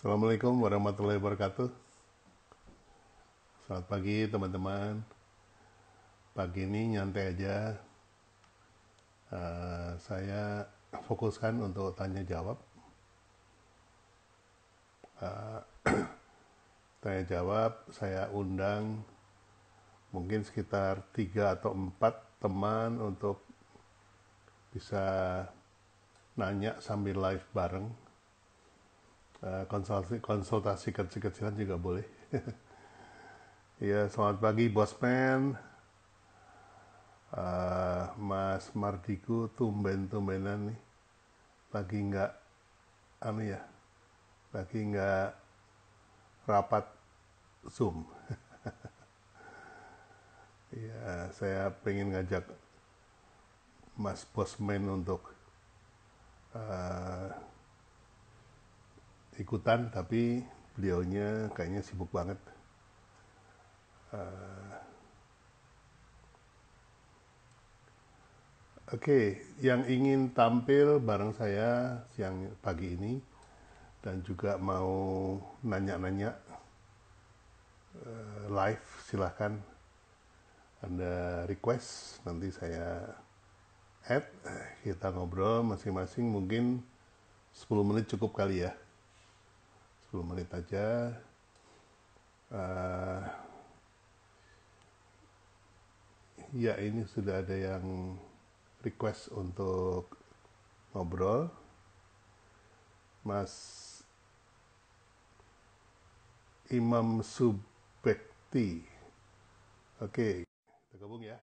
Assalamualaikum warahmatullahi wabarakatuh. Selamat pagi teman-teman. Pagi ini nyantai aja. Saya fokuskan untuk tanya jawab. Tanya jawab, saya undang mungkin sekitar 3 atau 4 teman untuk bisa nanya sambil live bareng. Konsultasi kecil-kecilan juga boleh. Ya, selamat pagi Bosman. Mas Mardiku tumben-tumbenan nih. Lagi nggak, lagi nggak rapat Zoom. Ya, saya pengen ngajak Mas Bosman untuk ikutan, tapi beliaunya kayaknya sibuk banget. Oke, yang ingin tampil bareng saya siang pagi ini dan juga mau nanya-nanya live, silahkan Anda request, nanti saya add, kita ngobrol masing-masing mungkin 10 menit cukup kali ya. 10 menit aja. Ya, ini sudah ada yang request untuk ngobrol. Mas Imam Subekti. Oke, kita gabung ya.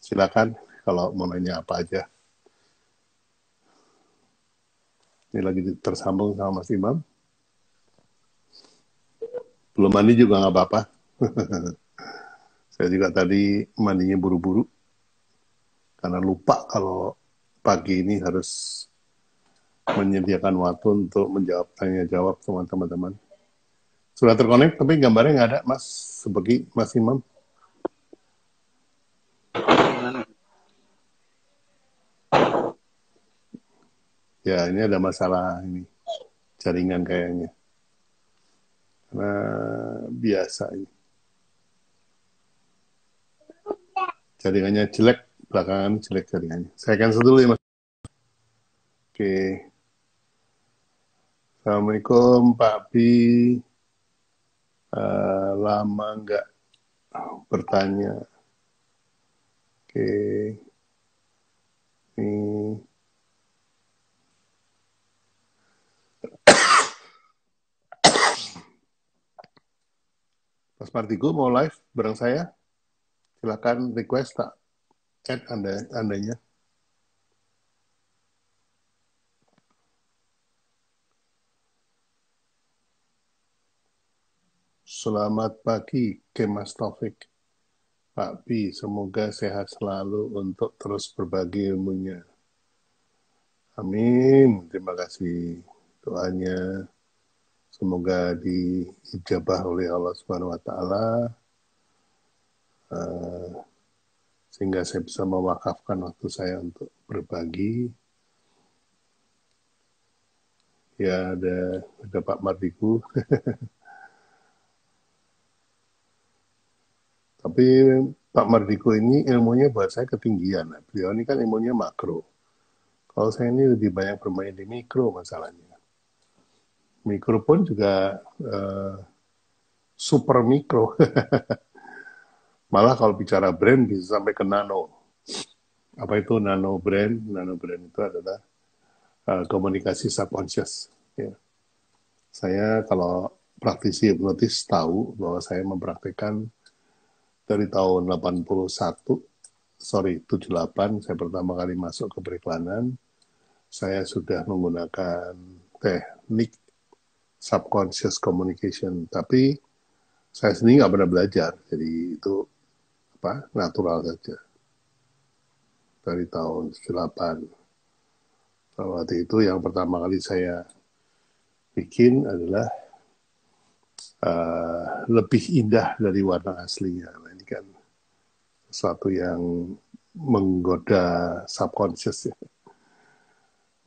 Silakan kalau mau nanya apa aja. Ini lagi tersambung sama Mas Imam. Belum mandi juga nggak apa-apa. Saya juga tadi mandinya buru-buru karena lupa kalau pagi ini harus menyediakan waktu untuk menjawab tanya jawab sama teman-teman. Sudah terkonek tapi gambarnya nggak ada, Mas, sebagai Mas Imam. Ya, ini ada masalah ini jaringan kayaknya. Karena biasa ini. Jaringannya jelek, belakangan jelek jaringannya. Saya cancel dulu ya, Mas. Oke. Assalamualaikum, Pak Bi. Lama nggak bertanya. Oke. Ini Mas Martigo mau live bareng saya? Silakan request tak add andanya. Selamat pagi, Mas Taufik. Pak Bi, semoga sehat selalu untuk terus berbagi ilmunya. Amin. Terima kasih doanya. Semoga diijabah oleh Allah Subhanahu wa taala. Sehingga saya bisa mewakafkan waktu saya untuk berbagi. Ya, ada Pak Mardiku. Tapi Pak Mardiku ini ilmunya buat saya ketinggian. Beliau ini kan ilmunya makro. Kalau saya ini lebih banyak bermain di mikro masalahnya. Mikro pun juga super mikro. Malah kalau bicara brand bisa sampai ke nano. Apa itu nano brand? Nano brand itu adalah komunikasi subconscious. Ya. Saya kalau praktisi hipnotis tahu bahwa saya mempraktikkan dari tahun 78, saya pertama kali masuk ke periklanan, saya sudah menggunakan teknik subconscious communication, tapi saya sendiri nggak pernah belajar, jadi itu natural saja. Dari tahun 78. Waktu itu yang pertama kali saya bikin adalah lebih indah dari warna aslinya. Nah, ini kan sesuatu yang menggoda subconscious ya.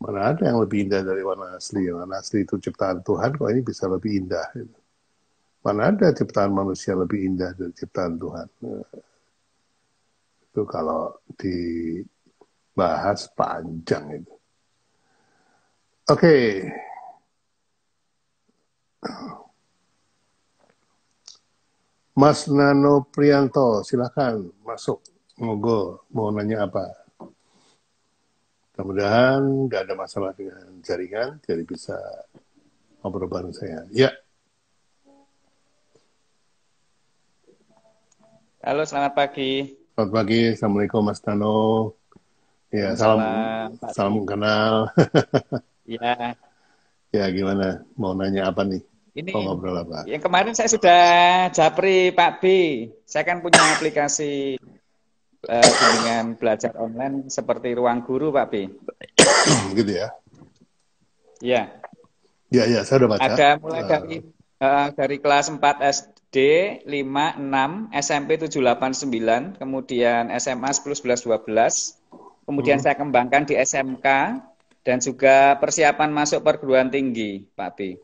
Mana ada yang lebih indah dari warna asli? Warna asli itu ciptaan Tuhan, kok ini bisa lebih indah? Gitu. Mana ada ciptaan manusia lebih indah dari ciptaan Tuhan? Itu kalau dibahas panjang itu. Oke. Mas Nano Prianto, silakan masuk. Monggo, mau nanya apa? Mudah-mudahan nggak ada masalah dengan jaringan, jadi bisa ngobrol bareng saya. Ya. Halo, selamat pagi. Selamat pagi, Assalamualaikum Mas Nano. Ya, Waalaikumsalam, Pak Tri. salam kenal. Ya, Ya, gimana? Mau nanya apa nih? ini Mau ngobrol apa? yang kemarin saya sudah japri Pak B. Saya kan punya aplikasi bimbingan belajar online seperti Ruang Guru, Pak B. Gitu ya? Ya, Ya, ya, saya udah baca. ada mulai dari kelas 4 SD, 5, 6, SMP 7, 8, 9, kemudian SMA 10, 11, 12. Kemudian saya kembangkan di SMK dan juga persiapan masuk perguruan tinggi, Pak B.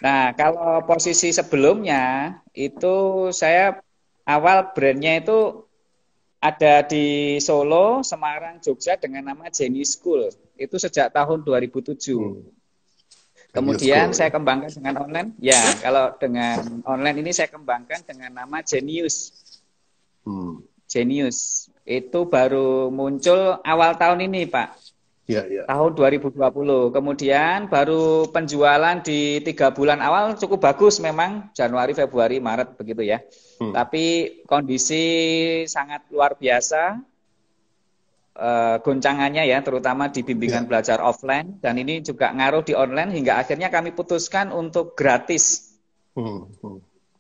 Nah, kalau posisi sebelumnya itu saya awal brandnya itu ada di Solo, Semarang, Jogja dengan nama Jenny School. Itu sejak tahun 2007. Kemudian saya kembangkan dengan online. Ya, kalau dengan online ini saya kembangkan dengan nama Genius. Genius. Itu baru muncul awal tahun ini, Pak. Ya, ya. Tahun 2020. Kemudian baru penjualan di 3 bulan awal cukup bagus memang. Januari, Februari, Maret begitu ya. Tapi kondisi sangat luar biasa. Goncangannya ya, terutama di bimbingan belajar offline. Dan ini juga ngaruh di online hingga akhirnya kami putuskan untuk gratis.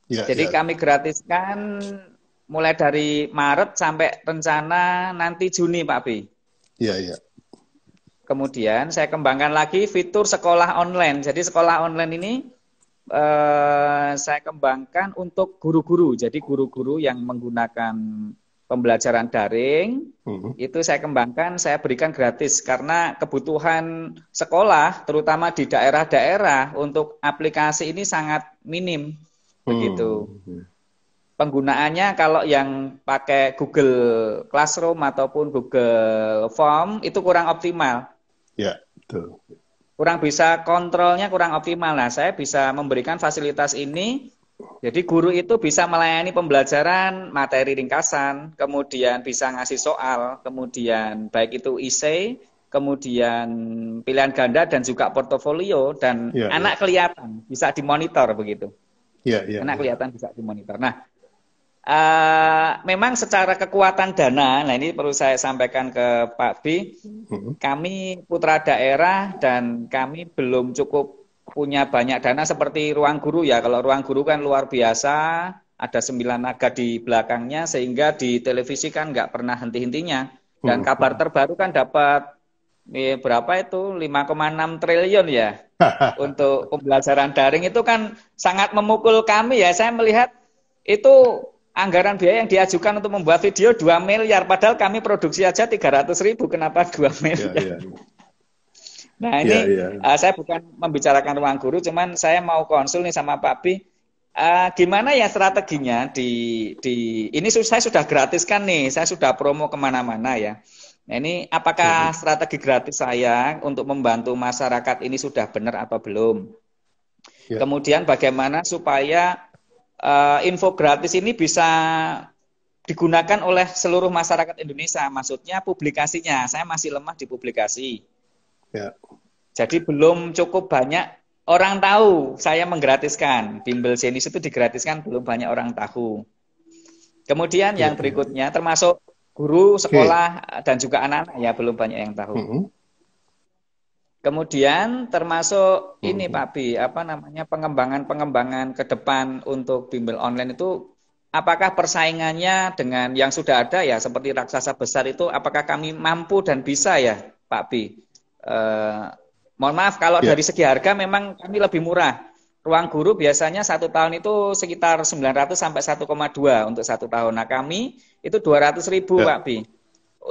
Jadi kami gratiskan mulai dari Maret sampai rencana nanti Juni, Pak B. Iya, iya. Kemudian saya kembangkan lagi fitur sekolah online. Jadi sekolah online ini saya kembangkan untuk guru-guru. Jadi guru-guru yang menggunakan pembelajaran daring, itu saya kembangkan, saya berikan gratis. Karena kebutuhan sekolah, terutama di daerah-daerah, untuk aplikasi ini sangat minim. Begitu. Penggunaannya kalau yang pakai Google Classroom ataupun Google Form, itu kurang optimal. Ya, betul. Kurang bisa kontrolnya, kurang optimal. Nah, saya bisa memberikan fasilitas ini. Jadi guru itu bisa melayani pembelajaran materi ringkasan, kemudian bisa ngasih soal, kemudian baik itu essay, kemudian pilihan ganda dan juga portofolio, dan anak kelihatan, bisa dimonitor begitu. Anak kelihatan bisa dimonitor. Nah, memang secara kekuatan dana, nah ini perlu saya sampaikan ke Pak B, kami putra daerah dan kami belum cukup punya banyak dana seperti Ruang Guru ya. Kalau Ruang Guru kan luar biasa, ada 9 naga di belakangnya sehingga di televisi kan nggak pernah henti-hentinya. Dan kabar terbaru kan dapat berapa itu 5,6 triliun ya untuk pembelajaran daring. Itu kan sangat memukul kami ya. Saya melihat itu anggaran biaya yang diajukan untuk membuat video 2 miliar, padahal kami produksi aja 300.000, kenapa 2 miliar? Nah ini saya bukan membicarakan Ruang Guru, cuman saya mau konsul nih sama Pak B, gimana ya strateginya ini saya sudah gratiskan nih, saya sudah promo kemana-mana ya. Nah ini apakah strategi gratis saya untuk membantu masyarakat ini sudah benar atau belum? Kemudian bagaimana supaya info gratis ini bisa digunakan oleh seluruh masyarakat Indonesia, maksudnya publikasinya, saya masih lemah di publikasi. Jadi belum cukup banyak orang tahu saya menggratiskan. Bimbel Genius itu digratiskan, belum banyak orang tahu. Kemudian yang berikutnya termasuk guru, sekolah, dan juga anak-anak ya belum banyak yang tahu. Kemudian termasuk ini Pak B, pengembangan ke depan untuk bimbel online itu, apakah persaingannya dengan yang sudah ada ya seperti raksasa besar itu, apakah kami mampu dan bisa ya Pak B? Mohon maaf kalau dari segi harga memang kami lebih murah. Ruang Guru biasanya 1 tahun itu sekitar 900 sampai 1,2 untuk 1 tahun. Nah kami itu 200.000 Pak B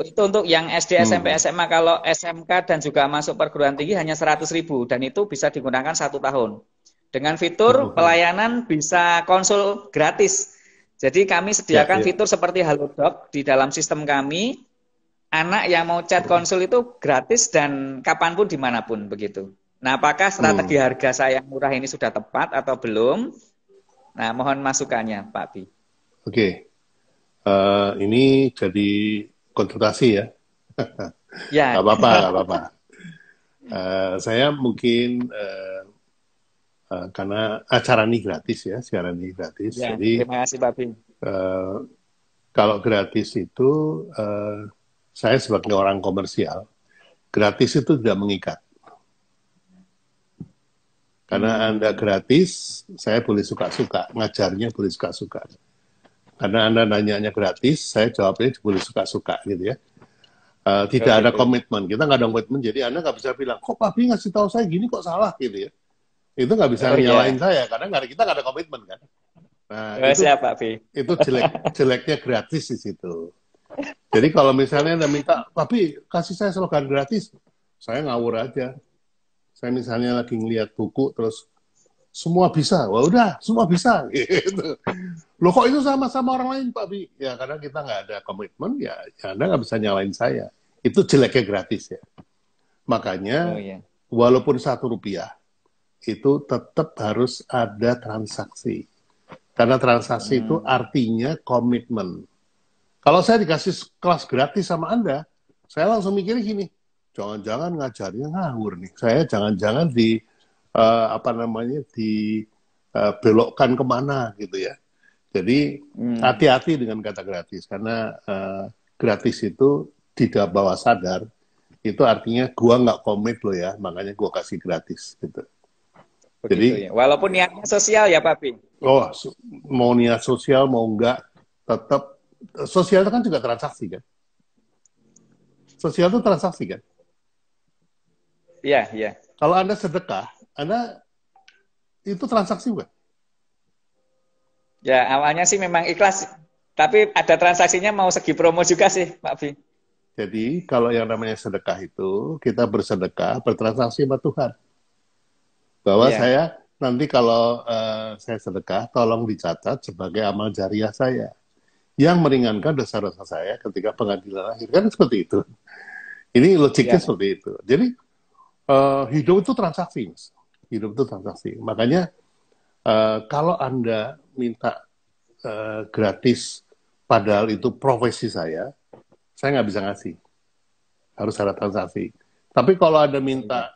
Itu untuk yang SD, SMP, SMA. Kalau SMK dan juga masuk perguruan tinggi hanya 100.000 dan itu bisa digunakan 1 tahun. Dengan fitur pelayanan bisa konsul gratis. Jadi kami sediakan fitur seperti Halodoc di dalam sistem kami. Anak yang mau chat konsul itu gratis dan kapanpun dimanapun begitu. Nah, apakah strategi harga saya yang murah ini sudah tepat atau belum? Nah, mohon masukannya, Pak Bi. Oke. Ini jadi konsultasi ya. Ya. Gak apa-apa, gak apa-apa. Saya mungkin karena acara ini gratis ya, siaran ini gratis. Ya, jadi terima kasih Pak Bi. Kalau gratis itu saya sebagai orang komersial, gratis itu tidak mengikat. Karena Anda gratis, saya boleh suka-suka, ngajarnya boleh suka-suka. Karena Anda nanya gratis, saya jawabnya boleh suka-suka gitu ya. Tidak ada komitmen, kita nggak ada komitmen, jadi Anda nggak bisa bilang, kok Pak Bi ngasih tahu saya gini kok salah gitu ya. Itu nggak bisa nyalain saya, karena kita nggak ada komitmen kan. Nah, itu jeleknya gratis di situ. Jadi kalau misalnya Anda minta, tapi kasih saya slogan gratis, saya ngawur aja. Saya misalnya lagi ngeliat buku, terus semua bisa, wah udah, semua bisa. Gitu. Loh kok itu sama-sama orang lain, Pak Bi? Ya karena kita nggak ada komitmen, ya Anda nggak bisa nyalain saya. Itu jeleknya gratis ya. Makanya, walaupun Rp1, itu tetap harus ada transaksi. Karena transaksi itu artinya komitmen. Kalau saya dikasih kelas gratis sama Anda, saya langsung mikirnya gini, jangan-jangan ngajarnya ngawur nih. Saya jangan-jangan dibelokkan kemana gitu ya. Jadi hati-hati dengan kata gratis, karena gratis itu tidak bawah sadar, itu artinya gua nggak komit loh ya, makanya gua kasih gratis gitu. Jadi, ya. Walaupun niatnya sosial ya Pak Bi. Oh, mau niat sosial mau enggak, tetap sosial itu kan juga transaksi kan? Sosial itu transaksi kan? Iya, iya. Kalau Anda sedekah, Anda itu transaksi bukan? Ya, awalnya sih memang ikhlas, tapi ada transaksinya mau segi promo juga sih, Pak Bi. Jadi, kalau yang namanya sedekah itu, kita bersedekah, bertransaksi sama Tuhan. Bahwa saya, nanti kalau saya sedekah, tolong dicatat sebagai amal jariah saya. Yang meringankan dosa-dosa saya ketika pengadilan akhir. Kan seperti itu. Ini logiknya seperti itu. Jadi, hidup itu transaksi, Mas. Hidup itu transaksi. Makanya, kalau Anda minta gratis, padahal itu profesi saya nggak bisa ngasih. Harus ada transaksi. Tapi kalau Anda minta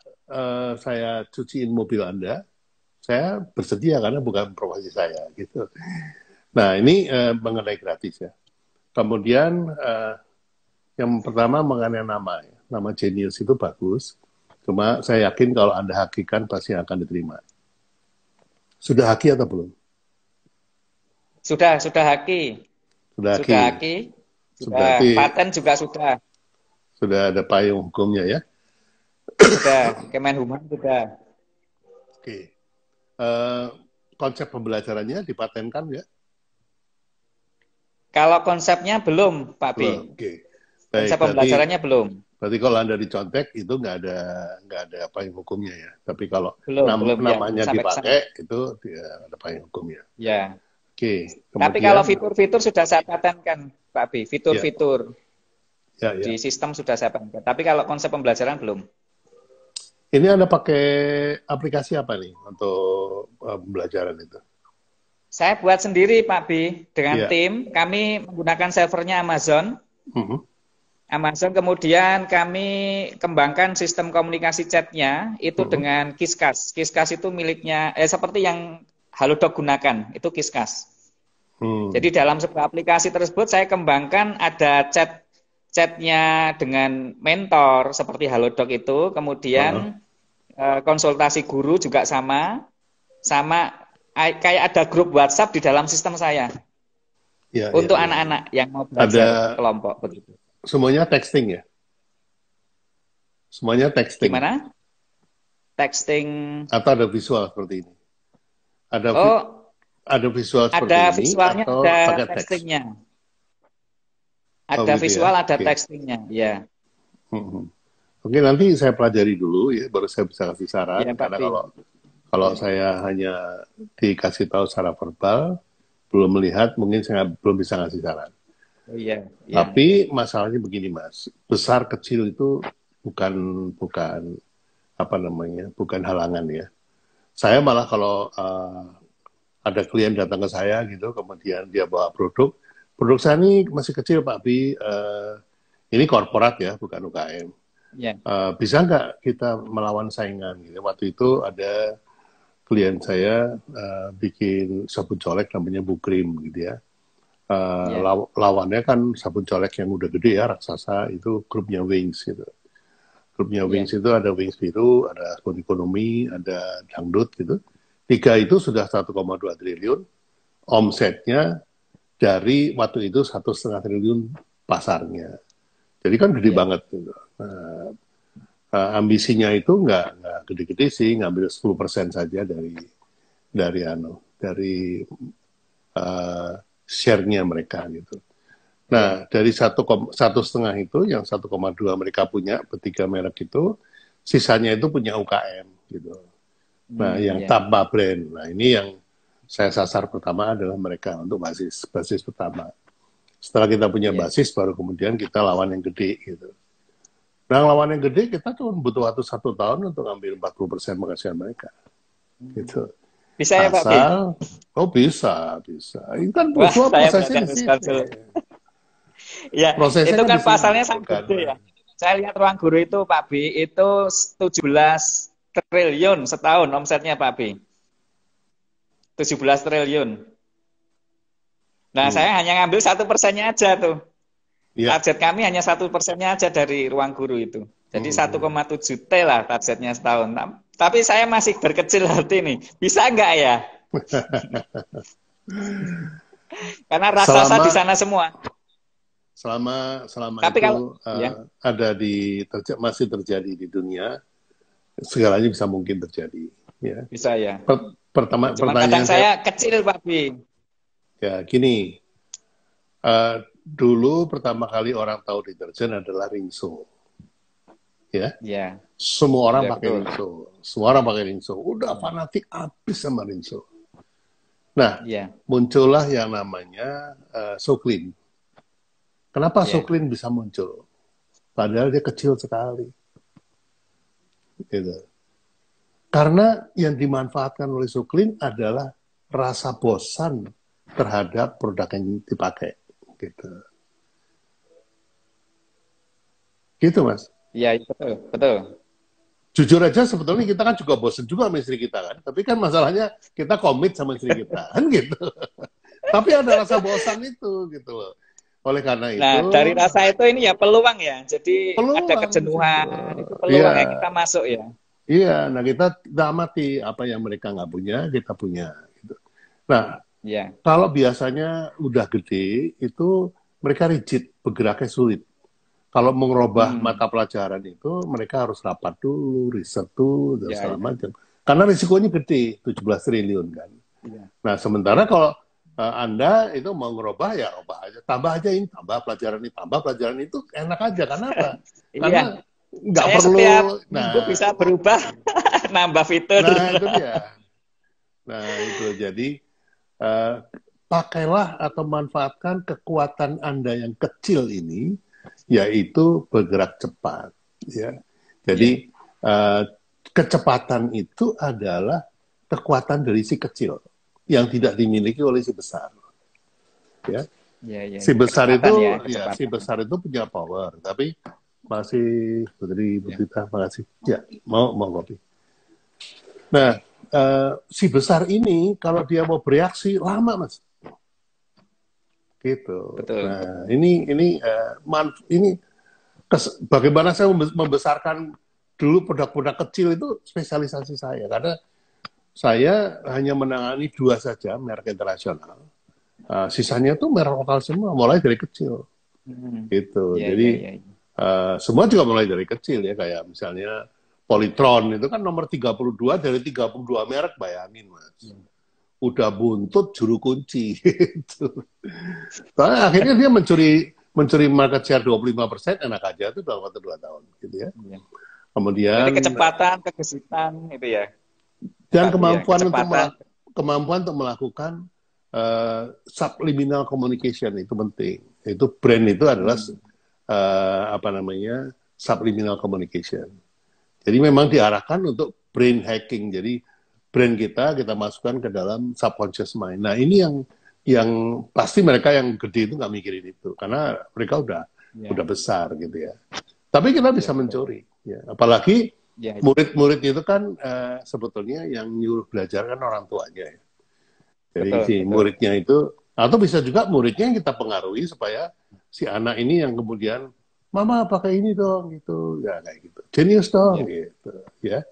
saya cuciin mobil Anda, saya bersedia karena bukan profesi saya. Gitu. Nah, ini mengenai gratis ya. Kemudian, yang pertama mengenai nama. Ya. Nama Genius itu bagus. Cuma saya yakin kalau Anda hakikan pasti akan diterima. Sudah haki atau belum? Sudah haki. Sudah haki. Sudah paten juga sudah. Sudah ada payung hukumnya ya? Sudah, Kemenhumham sudah. Oke. Konsep pembelajarannya dipatenkan ya? Kalau konsepnya belum, Pak Bi. Oke. Konsep pembelajarannya belum. Berarti kalau Anda dicontek itu nggak ada payung hukumnya ya. Tapi kalau namanya dipakai itu ada payung hukumnya. Ya. Oke. Tapi kalau fitur-fitur sudah saya patenkan, Pak Bi. Fitur-fitur di sistem sudah saya patenkan. Tapi kalau konsep pembelajaran belum. Ini Anda pakai aplikasi apa nih untuk pembelajaran itu? Saya buat sendiri, Pak Bi. Dengan tim, kami menggunakan servernya Amazon. Amazon, kemudian kami kembangkan sistem komunikasi chatnya itu dengan Qisqas. Qisqas itu miliknya, seperti yang Halodoc gunakan, itu Qisqas. Jadi dalam sebuah aplikasi tersebut saya kembangkan ada chatnya dengan mentor seperti Halodoc itu, kemudian konsultasi guru juga sama kayak ada grup WhatsApp di dalam sistem saya untuk anak-anak yang mau belajar kelompok begitu. Semuanya texting ya? Semuanya texting. Gimana? Texting atau ada visual seperti ini? Ada visual seperti ada ini visualnya, atau ada pakai textingnya. Oh Ada gitu visual, ya. ada Oke. tekstingnya. Ya, Oke, nanti saya pelajari dulu ya, baru saya bisa kasih ya saran. Pak Karena Bi. kalau Ya, saya hanya dikasih tahu secara verbal, belum melihat, mungkin saya belum bisa ngasih saran. oh, iya, ya, Tapi masalahnya begini Mas, besar kecil itu bukan bukan apa namanya, bukan halangan ya. Saya malah kalau ada klien datang ke saya gitu, kemudian dia bawa produk saya ini masih kecil Pak Bi, ini korporat ya, bukan UKM. ya, Bisa nggak kita melawan saingan gitu. Waktu itu ada klien saya bikin sabun colek namanya Bukrim gitu ya. ya, Lawannya kan sabun colek yang udah gede ya, raksasa, itu grupnya Wings gitu. Grupnya ya, Wings itu ada Wings Biru, ada Spoon Ekonomi, ada Dangdut gitu. Tiga itu sudah 1,2 triliun, omsetnya dari waktu itu 1,5 triliun pasarnya. Jadi kan gede ya. banget gitu. Ambisinya itu nggak gede-gede sih, ngambil 10% saja dari share-nya mereka gitu. Iya. Nah, dari 1,5 itu, yang 1,2 mereka punya, bertiga merek itu, sisanya itu punya UKM gitu. Nah, yang Ya. tanpa brand. Nah, ini yang saya sasar pertama adalah mereka untuk basis pertama. Setelah kita punya Iya. basis, baru kemudian kita lawan yang gede gitu. Nah, lawan yang gede kita cuma butuh waktu 1 tahun untuk ambil 40% penghasilan mereka. Gitu. Bisa ya Pak Bi? Asal, oh bisa. Ini kan Wah, semua saya berarti prosesnya di harus sini. konsul. Ya, Prosesnya itu kan kan di sini, pasalnya sangat bukan. gede ya. Saya lihat Ruang Guru itu Pak Bi, itu 17 triliun setahun omsetnya Pak Bi. 17 triliun. Nah, Hmm. saya hanya ngambil 1%-nya aja tuh. Ya. Target kami hanya 1%-nya aja dari Ruang Guru itu. Jadi 1,7 T lah targetnya setahun. Tapi saya masih berkecil hati nih. Bisa nggak ya? Karena raksasa di selama sana semua. selama Tapi kalau itu ya ada masih terjadi di dunia, segalanya bisa mungkin terjadi. Ya. bisa ya. Cuman kadang Pertanyaan saya saya kecil Pak Bi. ya gini, dulu pertama kali orang tahu deterjen adalah Rinso, ya. Ya, Semua orang ya pakai betul. Rinso, semua orang pakai Rinso, udah fanatik abis sama Rinso. Nah, Ya, muncullah yang namanya Soklin. Kenapa ya, Soklin bisa muncul? Padahal dia kecil sekali. Gitu. Karena yang dimanfaatkan oleh Soklin adalah rasa bosan terhadap produk yang dipakai. Gitu. Gitu, Mas. ya betul, betul. Jujur aja sebetulnya kita kan juga bosan juga sama istri kita kan. Tapi kan masalahnya kita komit sama istri kita. Kan gitu. Tapi ada rasa bosan itu gitu loh. Oleh karena Nah, itu dari rasa itu ini ya peluang ya. Jadi ada peluang di situ. kejenuhan, itu peluang Iya, ya kita masuk ya. iya. Nah kita amati apa yang mereka nggak punya, kita punya. Gitu. Nah, Ya, kalau biasanya udah gede, itu mereka rigid, bergeraknya sulit. Kalau merubah mata pelajaran itu, mereka harus rapat dulu, riset dulu, dan ya, segala ya, macam. Karena risikonya gede, 17 triliun kan. ya, Nah, sementara ya. kalau Anda itu mau ngerubah, ya ubah aja. Tambah aja ini, tambah pelajaran itu, enak aja. Karena apa? Iya, Karena nggak saya perlu, setiap minggu nah, bisa berubah, nambah fitur. nah itu dia. Nah, itu jadi eh, pakailah atau manfaatkan kekuatan Anda yang kecil ini, yaitu bergerak cepat. Ya. Ya, Jadi kecepatan itu adalah kekuatan dari si kecil yang tidak dimiliki oleh si besar. Ya. ya, Si besar kecepatan itu, ya, ya si kecepatan. besar itu punya power, tapi masih Putri Ya, Putita, makasih. Ya, mau kopi. Nah, si besar ini kalau dia mau bereaksi lama, Mas. Gitu. betul. Nah, ini bagaimana saya membesarkan dulu produk-produk kecil itu spesialisasi saya, karena saya hanya menangani 2 saja merek internasional. Sisanya tuh merek lokal semua, mulai dari kecil. Gitu. Ya, Jadi ya, ya. semua juga mulai dari kecil ya, kayak misalnya Polytron itu kan nomor 32 dari 32 merek, bayangin Mas. Udah buntut juru kunci gitu. Soalnya akhirnya dia mencuri market share 25% enak aja tuh dalam waktu 2 tahun gitu ya. Iya. Kemudian Berarti kecepatan, kegesitan itu ya, dan Pak Bi ya, kecepatan. kemampuan untuk melakukan subliminal communication itu penting. Itu brand itu adalah apa namanya subliminal communication. Jadi memang diarahkan untuk brain hacking. Jadi brand kita masukkan ke dalam subconscious mind. Nah ini yang pasti mereka yang gede itu nggak mikirin itu karena mereka udah besar gitu ya. Tapi kita bisa mencuri. Ya. Apalagi murid-murid itu kan sebetulnya yang nyuruh belajar kan orang tuanya ya. Jadi si muridnya itu, atau bisa juga muridnya yang kita pengaruhi supaya si anak ini yang kemudian, mama pakai ini dong, gitu, ya kayak gitu. Jenius dong, gitu, ya.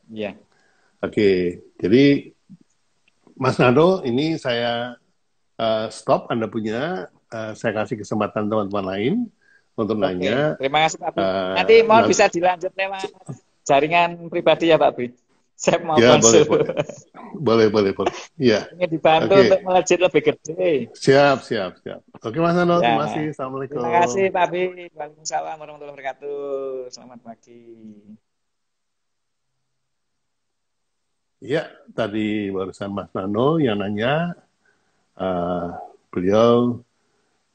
Oke, jadi Mas Nado, ini saya stop. Anda punya, saya kasih kesempatan teman-teman lain untuk nanya. Terima kasih Pak Bi. Nanti mohon bisa dilanjut lewat jaringan pribadi ya Pak Bi. Saya mau konsul. Boleh. Iya. Ingin dibantu untuk melejit lebih gede. Siap. Oke Mas Nando, terima kasih. Assalamualaikum. Terima kasih Pak Bi. Waalaikumsalam warahmatullahi wabarakatuh. Selamat pagi. Ya, tadi barusan Mas Nano yang nanya, beliau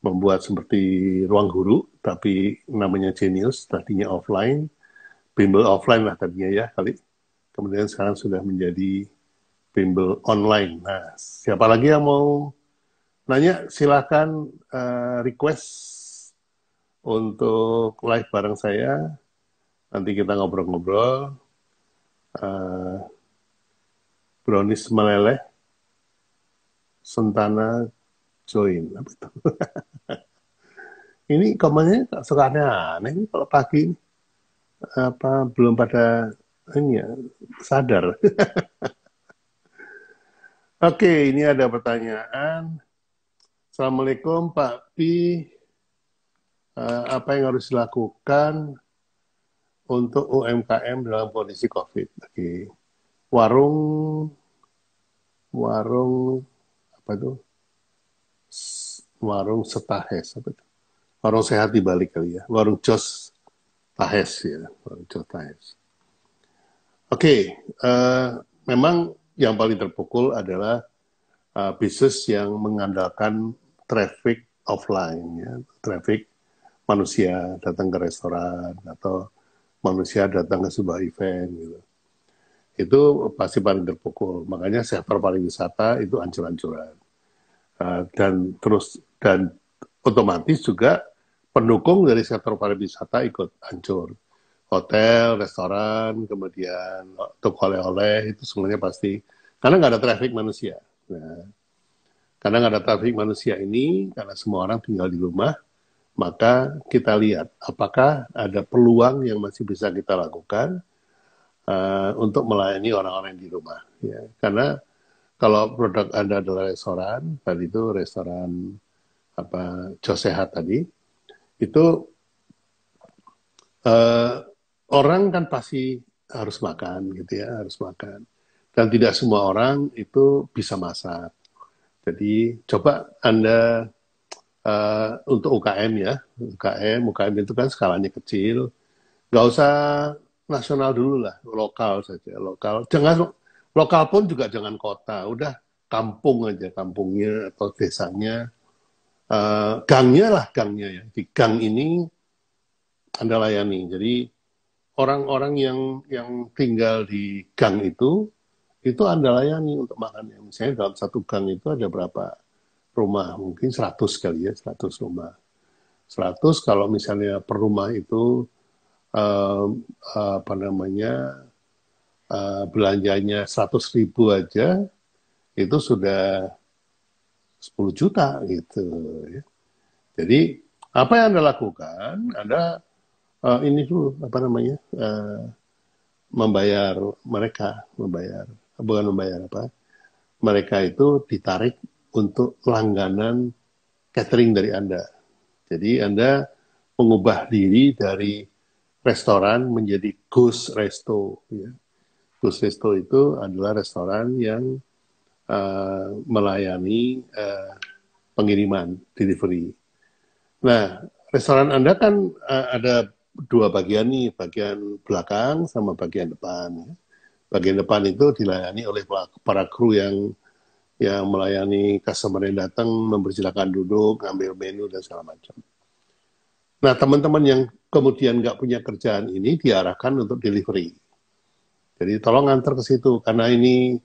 membuat seperti ruang guru, tapi namanya Genius, tadinya offline, bimbel offline lah tadinya ya kali. Kemudian sekarang sudah menjadi bimbel online. Nah, siapa lagi yang mau nanya, silakan request untuk live bareng saya. Nanti kita ngobrol-ngobrol. Brownies meleleh, Sentana join. Apa itu? Ini komennya suka aneh-aneh ini kalau pagi ini. Apa belum pada ini ya, sadar. Oke, ini ada pertanyaan. Assalamualaikum Pak Pi. Apa yang harus dilakukan untuk UMKM dalam kondisi COVID? Oke. Warung apa itu? Warung Setahes apa itu? Warung sehat di balik kali ya. Warung Jos Tahes ya. Warung Jos Tahes. Oke, memang yang paling terpukul adalah bisnis yang mengandalkan traffic offline ya. Traffic manusia datang ke restoran atau manusia datang ke sebuah event gitu. Itu pasti paling terpukul. Makanya sektor pariwisata itu ancur-ancuran. Dan otomatis juga pendukung dari sektor pariwisata ikut hancur. Hotel, restoran, kemudian toko oleh-oleh itu semuanya pasti karena nggak ada traffic manusia. Nah, karena nggak ada traffic manusia ini, karena semua orang tinggal di rumah, maka kita lihat apakah ada peluang yang masih bisa kita lakukan untuk melayani orang-orang di rumah. Ya. Karena kalau produk Anda adalah restoran, tadi itu restoran Jos Sehat tadi, itu orang kan pasti harus makan gitu ya, harus makan. Dan tidak semua orang itu bisa masak. Jadi coba Anda untuk UKM ya, UKM itu kan skalanya kecil, nggak usah nasional dulu lah, lokal saja, lokal. Jangan lokal pun juga jangan kota, udah kampung aja, kampungnya atau desanya, gangnya ya. Di gang ini Anda layani. Jadi orang-orang yang tinggal di gang itu Anda layani untuk makannya. Misalnya dalam satu gang itu ada berapa rumah? Mungkin 100 kali ya, 100 rumah. 100 kalau misalnya per rumah itu belanjanya 100.000 aja, itu sudah 10 juta gitu. Ya. Jadi apa yang Anda lakukan? Anda ini dulu membayar mereka itu ditarik untuk langganan catering dari Anda. Jadi Anda mengubah diri dari restoran menjadi ghost resto. Ya. Ghost resto itu adalah restoran yang melayani pengiriman, delivery. Nah, restoran Anda kan ada dua bagian nih, bagian belakang sama bagian depan. Ya. Bagian depan itu dilayani oleh para kru yang melayani customer yang datang, mempersilahkan duduk, ngambil menu dan segala macam. Nah, teman-teman yang kemudian nggak punya kerjaan ini diarahkan untuk delivery. Jadi tolong antar ke situ karena ini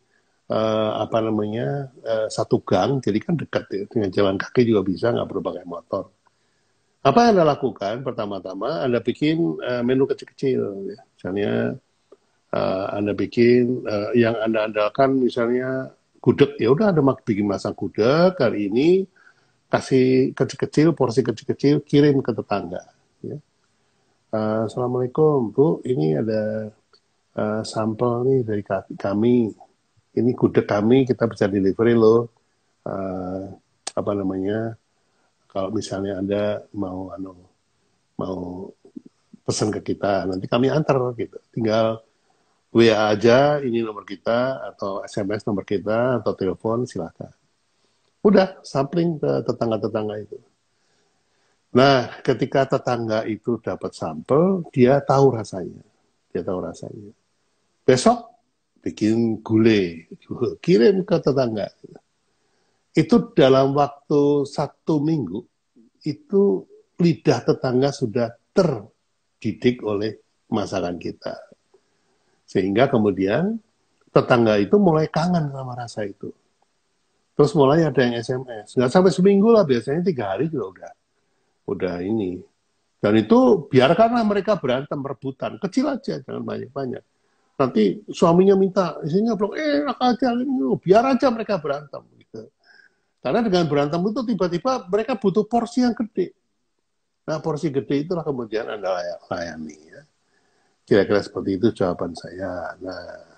satu gang, jadi kan dekat ya, dengan jalan kaki juga bisa, nggak perlu pakai motor. Apa yang Anda lakukan? Pertama-tama Anda bikin menu kecil-kecil, ya. Misalnya Anda bikin yang Anda andalkan, misalnya gudeg, ya udah Anda bikin masak gudeg kali ini, kasih kecil-kecil, porsi kecil-kecil, kirim ke tetangga. Ya. Assalamualaikum Bu, ini ada sampel nih dari kami. Ini gudeg kami, kita bisa delivery loh. Kalau misalnya Anda mau pesan ke kita, nanti kami antar gitu. Tinggal WA aja, ini nomor kita, atau SMS nomor kita, atau telepon, silakan. Udah, sampling ke tetangga-tetangga itu. Nah, ketika tetangga itu dapat sampel, dia tahu rasanya. Besok, bikin gulai, kirim ke tetangga. Itu dalam waktu 1 minggu, itu lidah tetangga sudah terdidik oleh masakan kita. Sehingga kemudian tetangga itu mulai kangen sama rasa itu. Terus mulai ada yang SMS. Nggak sampai seminggu lah, biasanya 3 hari juga udah ini. Dan itu biarkanlah mereka berantem, rebutan. Kecil aja, jangan banyak-banyak. Nanti suaminya minta, isinya bilang, enak aja, biar aja mereka berantem. Gitu. Karena dengan berantem itu tiba-tiba mereka butuh porsi yang gede. Nah, porsi gede itulah kemudian Anda layani. Ya. Kira-kira seperti itu jawaban saya. Nah,